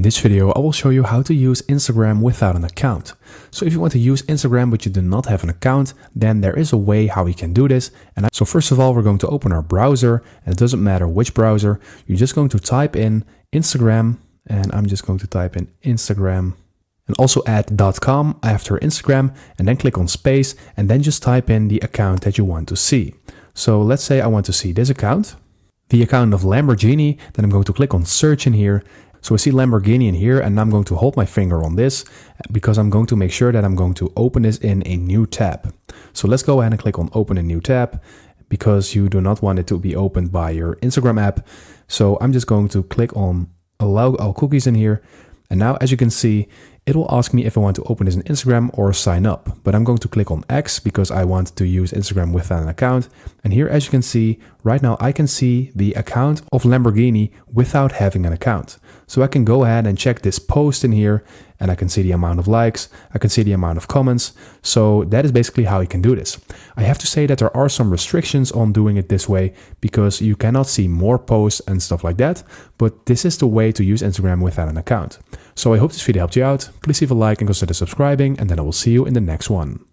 this video, I will show you how to use Instagram without an account. So if you want to use Instagram but you do not have an account, then there is a way how we can do this. So first of all, we're going to open our browser, and it doesn't matter which browser. You're just going to type in Instagram, and I'm just going to type in Instagram and also add .com after Instagram, and then click on space, and then just type in the account that you want to see. So let's say I want to see this account, the account of Lamborghini. Then I'm going to click on search in here. So I see Lamborghini in here, and I'm going to hold my finger on this because I'm going to make sure that I'm going to open this in a new tab. So let's go ahead and click on open a new tab because you do not want it to be opened by your Instagram app. So I'm just going to click on allow all cookies in here. And now, as you can see, it will ask me if I want to open this in Instagram or sign up. But I'm going to click on X because I want to use Instagram without an account. And here, as you can see, right now I can see the account of Lamborghini without having an account. So I can go ahead and check this post in here, and I can see the amount of likes, I can see the amount of comments. So that is basically how you can do this. I have to say that there are some restrictions on doing it this way because you cannot see more posts and stuff like that. But this is the way to use Instagram without an account. So I hope this video helped you out. Please leave a like and consider subscribing, and then I will see you in the next one.